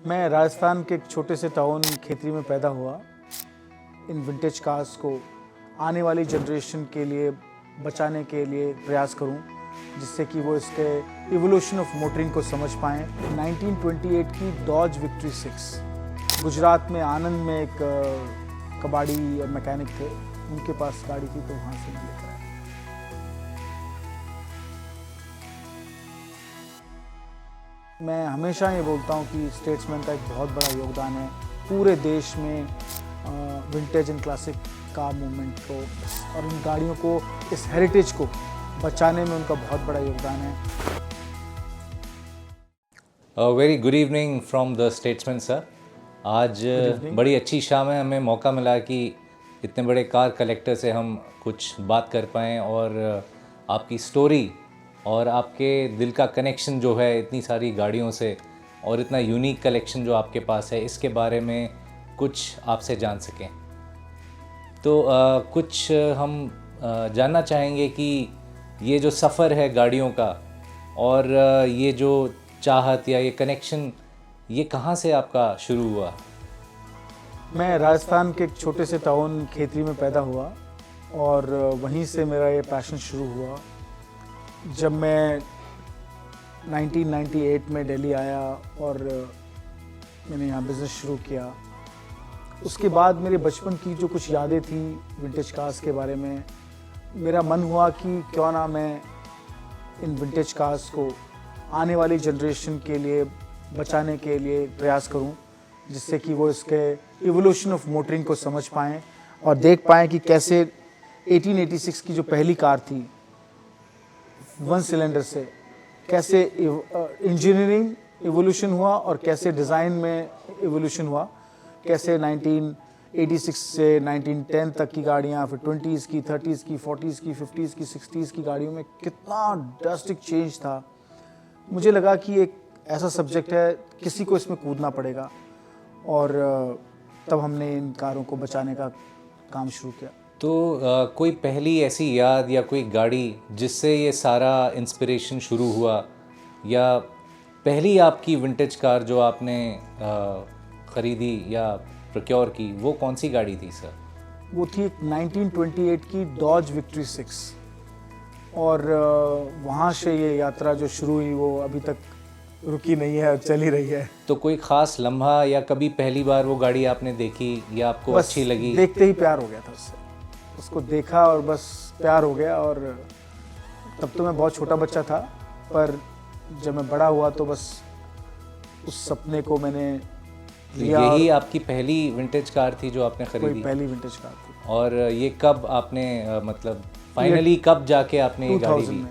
मैं राजस्थान के एक छोटे से टाउन खेतरी में पैदा हुआ। इन विंटेज कार्स को आने वाली जनरेशन के लिए बचाने के लिए प्रयास करूं, जिससे कि वो इसके इवोल्यूशन ऑफ मोटरिंग को समझ पाएँ। 1928 की डॉज विक्ट्री 6 गुजरात में आनंद में एक कबाड़ी मैकेनिक थे, उनके पास गाड़ी थी तो वहाँ से लेकर आया। मैं हमेशा ये बोलता हूँ कि स्टेट्समैन का एक बहुत बड़ा योगदान है पूरे देश में vintage and classic car movement को और इन गाड़ियों को, इस हेरिटेज को बचाने में उनका बहुत बड़ा योगदान है। Very good evening from the statesman sir. आज बड़ी अच्छी शाम है, हमें मौका मिला कि इतने बड़े कार कलेक्टर से हम कुछ बात कर पाएँ और आपकी स्टोरी और आपके दिल का कनेक्शन जो है इतनी सारी गाड़ियों से और इतना यूनिक कलेक्शन जो आपके पास है, इसके बारे में कुछ आपसे जान सकें। तो कुछ हम जानना चाहेंगे कि ये जो सफ़र है गाड़ियों का और ये जो चाहत या ये कनेक्शन, ये कहाँ से आपका शुरू हुआ? मैं राजस्थान के एक छोटे से टाउन खेतरी में पैदा हुआ और वहीं से मेरा ये पैशन शुरू हुआ। जब मैं 1998 में दिल्ली आया और मैंने यहाँ बिज़नेस शुरू किया, उसके बाद मेरे बचपन की जो कुछ यादें थी विंटेज कार्स के बारे में, मेरा मन हुआ कि क्यों ना मैं इन विंटेज कार्स को आने वाली जनरेशन के लिए बचाने के लिए प्रयास करूं, जिससे कि वो इसके इवोल्यूशन ऑफ मोटरिंग को समझ पाएँ और देख पाएँ कि कैसे 1886 की जो पहली कार थी 1 सिलेंडर से, कैसे इंजीनियरिंग इवोल्यूशन हुआ और कैसे डिज़ाइन में इवोल्यूशन हुआ, कैसे 1986 से 1910 तक की गाड़ियाँ, फिर 20s की, 30s की, 40s की, 50s की, 60s की गाड़ियों में कितना ड्रास्टिक चेंज था। मुझे लगा कि एक ऐसा सब्जेक्ट है, किसी को इसमें कूदना पड़ेगा और तब हमने इन कारों को बचाने का काम शुरू किया। तो कोई पहली ऐसी याद या कोई गाड़ी जिससे ये सारा इंस्पिरेशन शुरू हुआ, या पहली आपकी विंटेज कार जो आपने ख़रीदी या प्रोक्योर की, वो कौन सी गाड़ी थी सर? वो थी 1928 की डॉज विक्ट्री 6 और वहाँ से ये यात्रा जो शुरू हुई वो अभी तक रुकी नहीं है और चल ही रही है। तो कोई ख़ास लम्हा या कभी पहली बार वो गाड़ी आपने देखी या आपको अच्छी लगी? देखते ही प्यार हो गया था उससे, उसको देखा और बस प्यार हो गया। और तब तो मैं बहुत छोटा बच्चा था, पर जब मैं बड़ा हुआ तो बस उस सपने को मैंने लिया। यही आपकी पहली विंटेज कार थी जो आपने खरीदी? पहली विंटेज कार थी। और ये कब आपने मतलब फाइनली कब जाके आपने ये गाड़ी ली?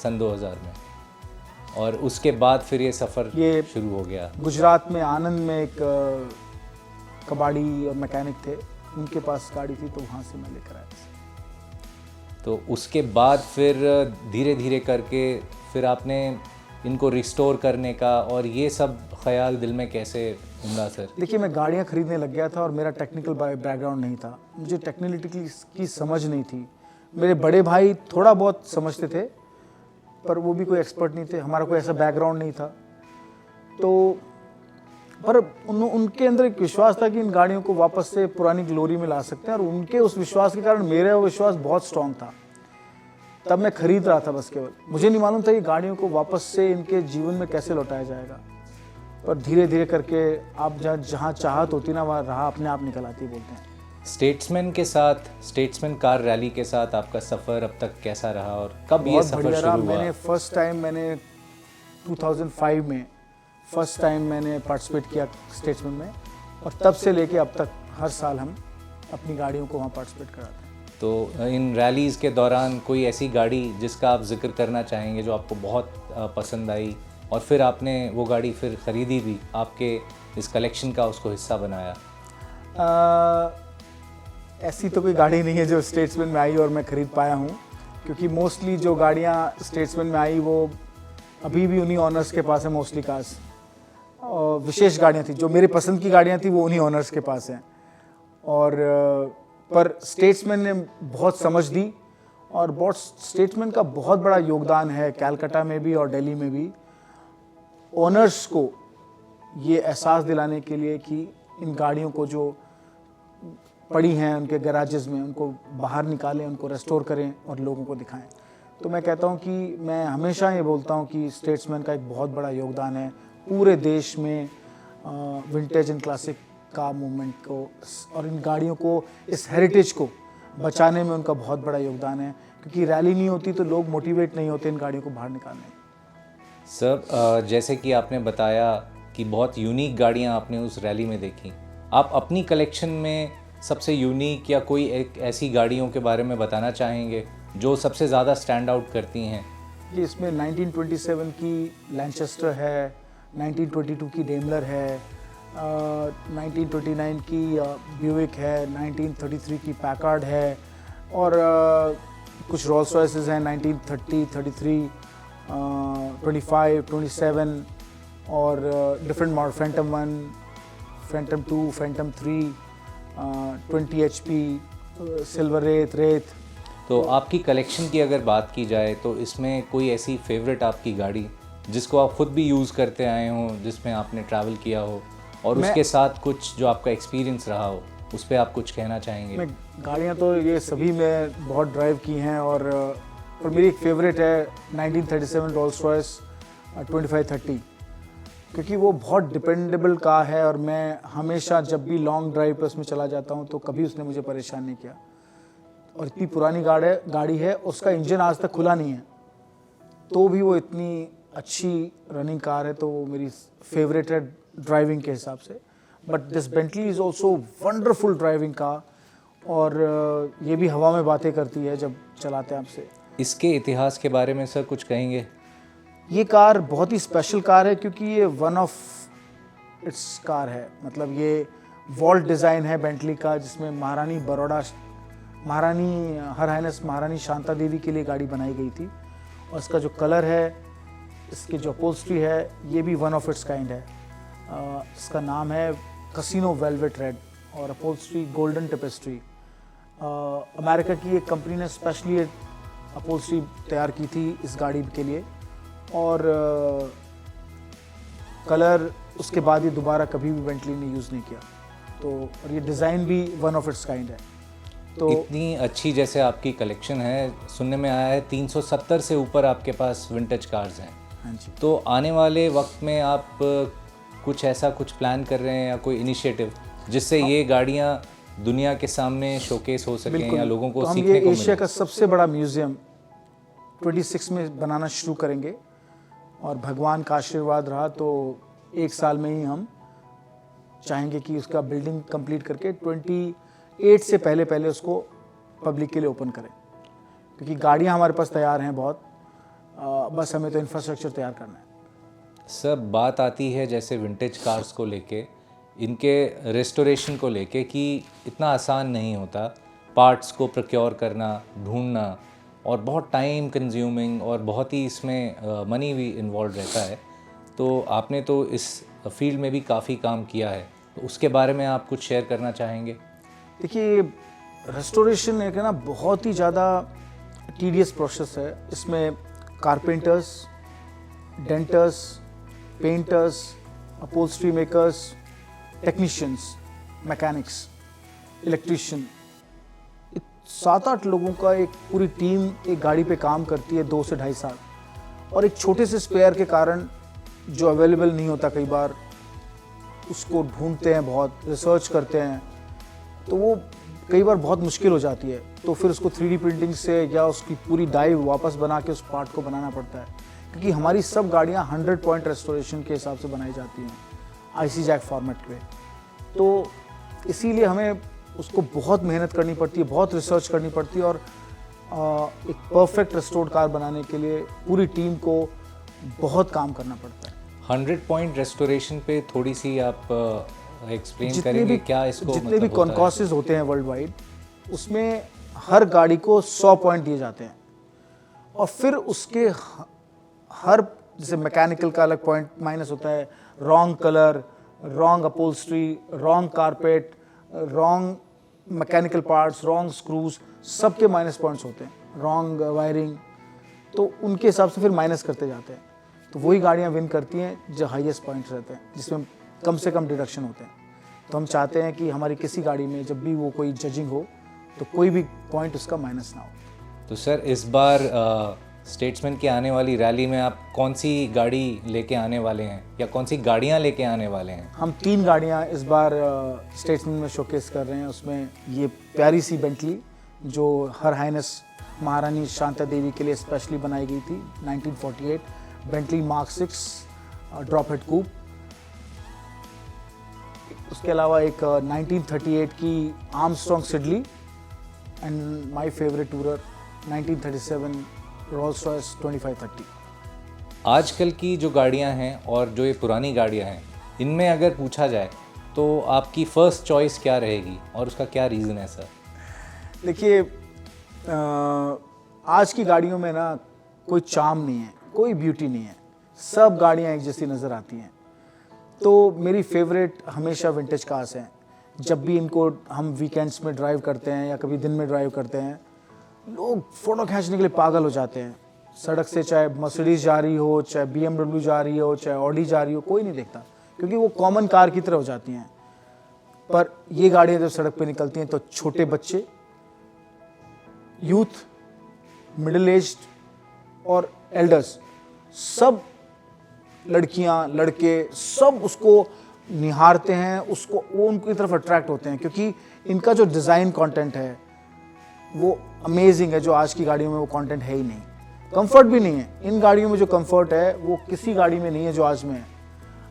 सन 2000 में। और उसके बाद फिर ये सफ़र शुरू हो गया? गुजरात में आनंद में एक कबाड़ी और मैकेनिक थे, उनके पास गाड़ी थी तो वहाँ से मैं लेकर आया। तो उसके बाद फिर धीरे धीरे करके फिर आपने इनको रिस्टोर करने का और ये सब ख्याल दिल में कैसे उमड़ा सर? देखिए, मैं गाड़ियाँ खरीदने लग गया था और मेरा टेक्निकल बैकग्राउंड नहीं था, मुझे टेक्निकलिटी की समझ नहीं थी। मेरे बड़े भाई थोड़ा बहुत समझते थे पर वो भी कोई एक्सपर्ट नहीं थे, हमारा कोई ऐसा बैकग्राउंड नहीं था। तो पर उनके अंदर एक विश्वास था कि इन गाड़ियों को वापस से पुरानी ग्लोरी में ला सकते हैं और उनके उस विश्वास के कारण मेरा विश्वास बहुत स्ट्रांग था। तब मैं खरीद रहा था बस केवल, मुझे नहीं मालूम था कि गाड़ियों को वापस से इनके जीवन में कैसे लौटाया जाएगा। पर धीरे धीरे करके आप जहाँ चाहत होती ना, वहाँ राह अपने आप निकल आती बोलते हैं। स्टेट्समैन के साथ, स्टेट्समैन कार रैली के साथ आपका सफ़र अब तक कैसा रहा और कब ये सफ़र शुरू हुआ? मैंने फर्स्ट टाइम 2005 में फर्स्ट टाइम मैंने पार्टिसिपेट किया स्टेट्समैन में और तब से लेके अब तक हर साल हम अपनी गाड़ियों को वहाँ पार्टिसिपेट कराते हैं। तो इन रैलीज़ के दौरान कोई ऐसी गाड़ी जिसका आप जिक्र करना चाहेंगे जो आपको बहुत पसंद आई और फिर आपने वो गाड़ी फिर ख़रीदी भी, आपके इस कलेक्शन का उसको हिस्सा बनाया? ऐसी तो कोई गाड़ी नहीं है जो स्टेट्समैन में आई और मैं ख़रीद पाया हूँ, क्योंकि मोस्टली जो गाड़ियाँ स्टेट्समैन में आई वो अभी भी उन्हीं ऑनर्स के पास है मोस्टली कार्स। और विशेष गाड़ियाँ थी जो मेरे पसंद की गाड़ियाँ थी वो उन्हीं ऑनर्स के पास हैं। और पर स्टेट्समैन ने बहुत समझ दी और बहुत स्टेट्समैन का बहुत बड़ा योगदान है कलकत्ता में भी और दिल्ली में भी। ओनर्स को ये एहसास दिलाने के लिए कि इन गाड़ियों को जो पड़ी हैं उनके गैराजेस में, उनको बाहर निकालें, उनको रेस्टोर करें और लोगों को दिखाएं। तो मैं कहता हूं कि मैं हमेशा ये बोलता हूं कि स्टेट्समैन का एक बहुत बड़ा योगदान है पूरे देश में विंटेज एंड क्लासिक का मूवमेंट को और इन गाड़ियों को, इस हेरिटेज को बचाने में उनका बहुत बड़ा योगदान है, क्योंकि रैली नहीं होती तो लोग मोटिवेट नहीं होते इन गाड़ियों को बाहर निकालने। सर जैसे कि आपने बताया कि बहुत यूनिक गाड़ियां आपने उस रैली में देखी, आप अपनी कलेक्शन में सबसे यूनिक या कोई एक ऐसी गाड़ियों के बारे में बताना चाहेंगे जो सबसे ज़्यादा स्टैंड आउट करती हैं? ये इसमें 1927 की लैनचेस्टर है, 1922 की डेमलर है, 1929 की ब्यूइक है, 1933 की पैकार्ड है और कुछ रोल्स रॉयसेस हैं 1930, 33, 25, 27 और different model, Phantom 1, Phantom 2, Phantom 3, 20 HP, silver रेत। तो आपकी कलेक्शन की अगर बात की जाए तो इसमें कोई ऐसी फेवरेट आपकी गाड़ी जिसको आप खुद भी यूज़ करते आए हों, जिसमें आपने ट्रैवल किया हो और उसके साथ कुछ जो आपका एक्सपीरियंस रहा हो, उस पर आप कुछ कहना चाहेंगे? मैं गाड़ियाँ तो ये सभी मैं बहुत ड्राइव की हैं और मेरी एक फेवरेट है 1937 रोल्स रॉयस 2530, क्योंकि वो बहुत डिपेंडेबल कार है और मैं हमेशा जब भी लॉन्ग ड्राइव पर उसमें चला जाता हूँ तो कभी उसने मुझे परेशान नहीं किया। और इतनी पुरानी गाड़ी है, उसका इंजन आज तक खुला नहीं है, तो भी वो इतनी अच्छी रनिंग कार है, तो वो मेरी फेवरेट है ड्राइविंग के हिसाब से। But this Bentley is also wonderful driving car और ये भी हवा में बातें करती है जब चलाते हैं आपसे। इसके इतिहास के बारे में सर कुछ कहेंगे? ये कार बहुत ही स्पेशल कार है क्योंकि ये वन ऑफ इट्स कार है, मतलब ये वॉल्ट डिज़ाइन है बेंटली का, जिसमें महारानी हर हाइनेस महारानी शांता देवी के लिए गाड़ी बनाई गई थी। और इसका जो कलर है, इसकी जो अपहोल्स्ट्री है, ये भी वन ऑफ इट्स काइंड है। इसका नाम है कसिनो वेलवेट रेड और अपहोल्स्ट्री गोल्डन टेपेस्ट्री। अमेरिका की एक कंपनी ने स्पेशली अपहोल्स्ट्री तैयार की थी इस गाड़ी के लिए और कलर उसके बाद ये दोबारा कभी भी बेंटली ने यूज़ नहीं किया। तो और ये डिज़ाइन भी वन ऑफ इट्स काइंड है। तो इतनी अच्छी जैसे आपकी कलेक्शन है, सुनने में आया है 370 से ऊपर आपके पास विंटेज कार्स हैं। हाँ जी। तो आने वाले वक्त में आप कुछ प्लान कर रहे हैं या कोई इनिशिएटिव जिससे ये गाड़ियाँ दुनिया के सामने शोकेस हो सकें या लोगों को तो सीखने को मिले? हम ये एशिया का सबसे बड़ा म्यूज़ियम 26 में बनाना शुरू करेंगे और भगवान का आशीर्वाद रहा तो 1 साल में ही हम चाहेंगे कि उसका बिल्डिंग कंप्लीट करके 28 से पहले उसको पब्लिक के लिए ओपन करें, क्योंकि गाड़ियां हमारे पास तैयार हैं बहुत, बस हमें तो इंफ्रास्ट्रक्चर तैयार करना है। सब बात आती है जैसे विंटेज कार्स को लेके, इनके रेस्टोरेशन को लेके कि इतना आसान नहीं होता, पार्ट्स को प्रोक्योर करना, ढूंढना और बहुत टाइम कंज्यूमिंग और बहुत ही इसमें मनी भी इन्वॉल्व रहता है। तो आपने तो इस फील्ड में भी काफ़ी काम किया है, तो उसके बारे में आप कुछ शेयर करना चाहेंगे? देखिए, रेस्टोरेशन एक है ना बहुत ही ज़्यादा टीडियस प्रोसेस है। इसमें carpenters, denters, painters, upholstery makers, technicians, mechanics, electrician, 7-8 लोगों का एक पूरी टीम एक गाड़ी पे काम करती है 2 से 2.5 साल। और एक छोटे से स्पेयर के कारण जो अवेलेबल नहीं होता, कई बार उसको ढूंढते हैं, बहुत रिसर्च करते हैं, तो वो कई बार बहुत मुश्किल हो जाती है। तो फिर उसको 3D प्रिंटिंग से या उसकी पूरी डाई वापस बना के उस पार्ट को बनाना पड़ता है, क्योंकि हमारी सब गाड़ियाँ 100 पॉइंट रेस्टोरेशन के हिसाब से बनाई जाती हैं IC जैक फॉर्मेट पे। तो इसीलिए हमें उसको बहुत मेहनत करनी पड़ती है, बहुत रिसर्च करनी पड़ती है और एक परफेक्ट रेस्टोर्ड कार बनाने के लिए पूरी टीम को बहुत काम करना पड़ता है। 100 पॉइंट रेस्टोरेशन पे थोड़ी सी आप एक्सप्लेन करेंगे क्या इसको? जितने भी कॉन्कॉर्सेस होते हैं वर्ल्ड वाइड, उसमें हर गाड़ी को 100 पॉइंट दिए जाते हैं और फिर उसके हर, जैसे मैकेनिकल का अलग पॉइंट माइनस होता है, wrong colour, wrong upholstery, wrong carpet, wrong mechanical parts, wrong screws, सबके माइनस पॉइंट्स होते हैं, रॉन्ग वायरिंग, तो उनके हिसाब से फिर माइनस करते जाते हैं। तो वही गाड़ियाँ विन करती हैं जो हाईएस्ट पॉइंट्स रहते हैं, जिसमें कम से कम डिडक्शन होते हैं। तो हम चाहते हैं कि हमारी किसी गाड़ी में जब भी वो कोई जजिंग हो तो कोई भी पॉइंट उसका माइनस ना हो। तो सर इस बार स्टेट्समैन की आने वाली रैली में आप कौन सी गाड़ी लेके आने वाले हैं या कौन सी गाड़ियां लेके आने वाले हैं? हम 3 गाड़ियां इस बार स्टेट्समैन में शोकेस कर रहे हैं। उसमें ये प्यारी सी बेंटली जो हर हाइनेस महारानी शांता देवी के लिए स्पेशली बनाई गई थी, 1948 बेंटली मार्क 6 ड्रॉप हेड कूप। उसके अलावा एक 1938 की Armstrong Siddeley and my favourite tourer 1937 Rolls Royce 2530। आजकल की जो गाड़ियां हैं और जो ये पुरानी गाड़ियां हैं, इनमें अगर पूछा जाए तो आपकी फ़र्स्ट चॉइस क्या रहेगी और उसका क्या रीज़न है सर? देखिए, आज की गाड़ियों में ना कोई चार्म नहीं है, कोई ब्यूटी नहीं है, सब गाड़ियां एक जैसी नज़र आती हैं। तो मेरी फेवरेट हमेशा विंटेज कार्स हैं। जब भी इनको हम वीकेंड्स में ड्राइव करते हैं या कभी दिन में ड्राइव करते हैं, लोग फ़ोटो खींचने के लिए पागल हो जाते हैं। सड़क से चाहे मर्सिडीज जा रही हो, चाहे BMW जा रही हो, चाहे ऑडी जा रही हो, कोई नहीं देखता क्योंकि वो कॉमन कार की तरह हो जाती हैं। पर ये गाड़ियाँ जब सड़क पे निकलती हैं तो छोटे बच्चे, यूथ, मिडिल एज्ड और एल्डर्स, सब लड़कियां, लड़के, सब उसको निहारते हैं, उसको वो उनकी तरफ अट्रैक्ट होते हैं क्योंकि इनका जो डिज़ाइन कंटेंट है वो अमेजिंग है, जो आज की गाड़ियों में वो कंटेंट है ही नहीं। कंफर्ट भी नहीं है। इन गाड़ियों में जो कंफर्ट है वो किसी गाड़ी में नहीं है जो आज में है।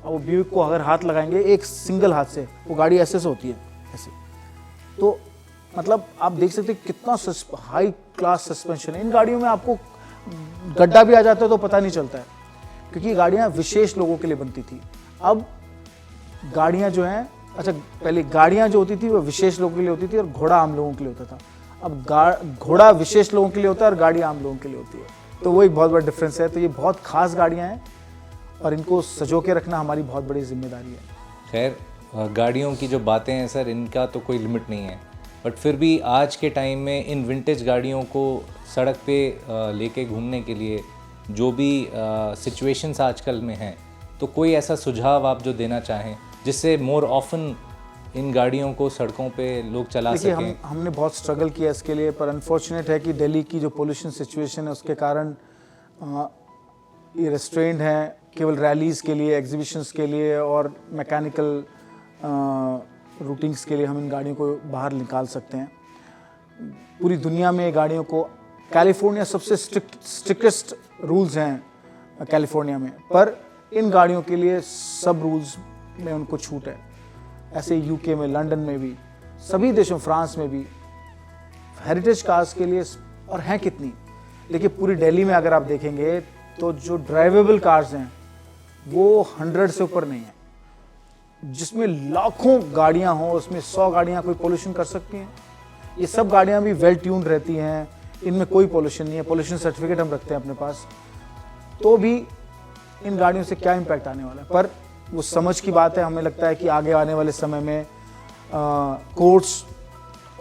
अब वो ब्यूइक को अगर हाथ लगाएंगे एक सिंगल हाथ से, वो गाड़ी ऐसे होती है, ऐसे। तो मतलब आप देख सकते हैं कितना हाई क्लास सस्पेंशन है इन गाड़ियों में। आपको गड्ढा भी आ जाता है तो पता नहीं चलता है क्योंकि गाड़ियां विशेष लोगों के लिए बनती थी। अब गाड़ियां जो हैं, अच्छा पहले गाड़ियां जो होती थी वो विशेष लोगों के लिए होती थी और घोड़ा आम लोगों के लिए होता था। अब घोड़ा विशेष लोगों के लिए होता है और गाड़ी आम लोगों के लिए होती है, तो वो एक बहुत बड़ा डिफरेंस है। तो ये बहुत खास गाड़ियां हैं और इनको सजो के रखना हमारी बहुत बड़ी जिम्मेदारी है। खैर गाड़ियों की जो बातें हैं सर, इनका तो कोई लिमिट नहीं है, बट फिर भी आज के टाइम में इन विंटेज गाड़ियों को सड़क पे लेके घूमने के लिए जो भी सिचुएशंस आजकल में हैं, तो कोई ऐसा सुझाव आप जो देना चाहें जिससे मोर ऑफन इन गाड़ियों को सड़कों पे लोग चला सकें? हमने बहुत स्ट्रगल किया इसके लिए, पर अनफॉर्चुनेट है कि दिल्ली की जो पोल्यूशन सिचुएशन है उसके कारण ये रेस्ट्रेंड हैं केवल रैलीज़ के लिए, एग्जीबिशंस के लिए और मैकेनिकल रूटिंग्स के लिए हम इन गाड़ियों को बाहर निकाल सकते हैं। पूरी दुनिया में गाड़ियों को, कैलिफोर्निया सबसे स्ट्रिक्टेस्ट रूल्स हैं कैलिफोर्निया में, पर इन गाड़ियों के लिए सब रूल्स में उनको छूट है। ऐसे यूके में, लंदन में भी, सभी देशों, फ्रांस में भी हेरिटेज कार्स के लिए और हैं कितनी। देखिए पूरी दिल्ली में अगर आप देखेंगे तो जो ड्राइवेबल कार्स हैं वो 100 से ऊपर नहीं है। जिसमें लाखों गाड़ियां हों उसमें 100 गाड़ियां कोई पोल्यूशन कर सकती हैं। ये सब गाड़ियां भी वेल ट्यून्ड रहती हैं, इनमें कोई पोल्यूशन नहीं है। पोल्यूशन सर्टिफिकेट हम रखते हैं अपने पास, तो भी इन गाड़ियों से क्या इम्पैक्ट आने वाला है। पर वो समझ की बात है। हमें लगता है कि आगे आने वाले समय में कोर्ट्स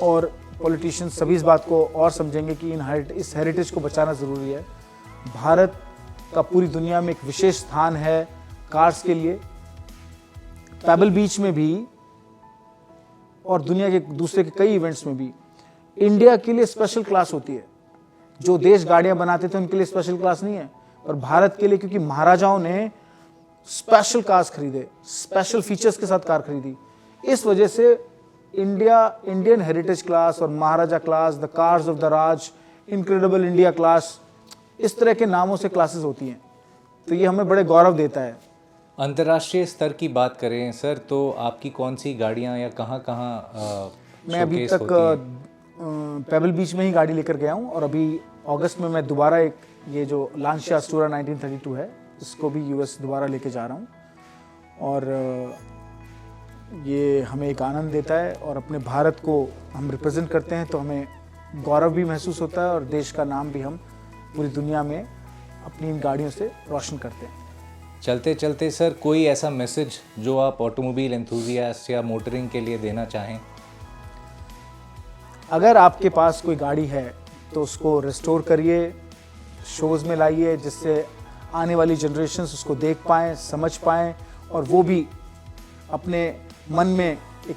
और पॉलिटिशियंस सभी इस बात को और समझेंगे कि इस हेरिटेज को बचाना ज़रूरी है। भारत का पूरी दुनिया में एक विशेष स्थान है कार्स के लिए। पेबल बीच में भी और दुनिया के दूसरे के कई इवेंट्स में भी इंडिया के लिए स्पेशल क्लास होती है। जो देश गाड़ियां बनाते थे उनके लिए स्पेशल क्लास नहीं है, पर भारत के लिए, क्योंकि महाराजाओं ने स्पेशल कार्स खरीदे, स्पेशल फीचर्स के साथ कार खरीदी, इस वजह से इंडियन हेरिटेज क्लास और Maharaja class, the cars of the Raj, incredible India class, इस तरह के नामों से क्लासेस होती हैं। तो ये हमें बड़े गौरव देता है। अंतर्राष्ट्रीय स्तर की बात करें सर, तो आपकी कौन सी गाड़ियां या कहाँ मैं अभी तक पेबल बीच में ही गाड़ी लेकर गया हूँ और अभी अगस्त में मैं दोबारा एक ये जो लांशिया अस्टूरा 1932 है इसको भी यूएस दोबारा लेके जा रहा हूँ। और ये हमें एक आनंद देता है और अपने भारत को हम रिप्रेजेंट करते हैं तो हमें गौरव भी महसूस होता है और देश का नाम भी हम पूरी दुनिया में अपनी इन गाड़ियों से रोशन करते हैं। चलते चलते सर, कोई ऐसा मैसेज जो आप ऑटोमोबाइल एंथुजियास्ट या मोटरिंग के लिए देना चाहें? अगर आपके पास कोई गाड़ी है तो उसको रिस्टोर करिए, शोज़ में लाइए, जिससे आने वाली जनरेशन्स उसको देख पाएँ, समझ पाएँ और वो भी अपने मन में एक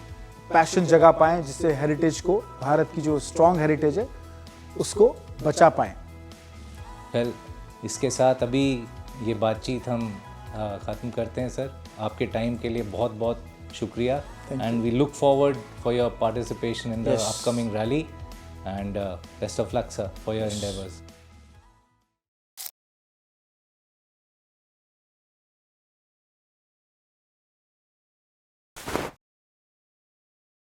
पैशन जगा पाएं, जिससे हेरिटेज को, भारत की जो स्ट्रॉन्ग हेरिटेज है उसको बचा पाएं। वेल, इसके साथ अभी ये बातचीत हम ख़त्म करते हैं सर। आपके टाइम के लिए बहुत बहुत शुक्रिया and we look forward for your participation in the Yes. Upcoming rally and best of luck sir for your endeavors.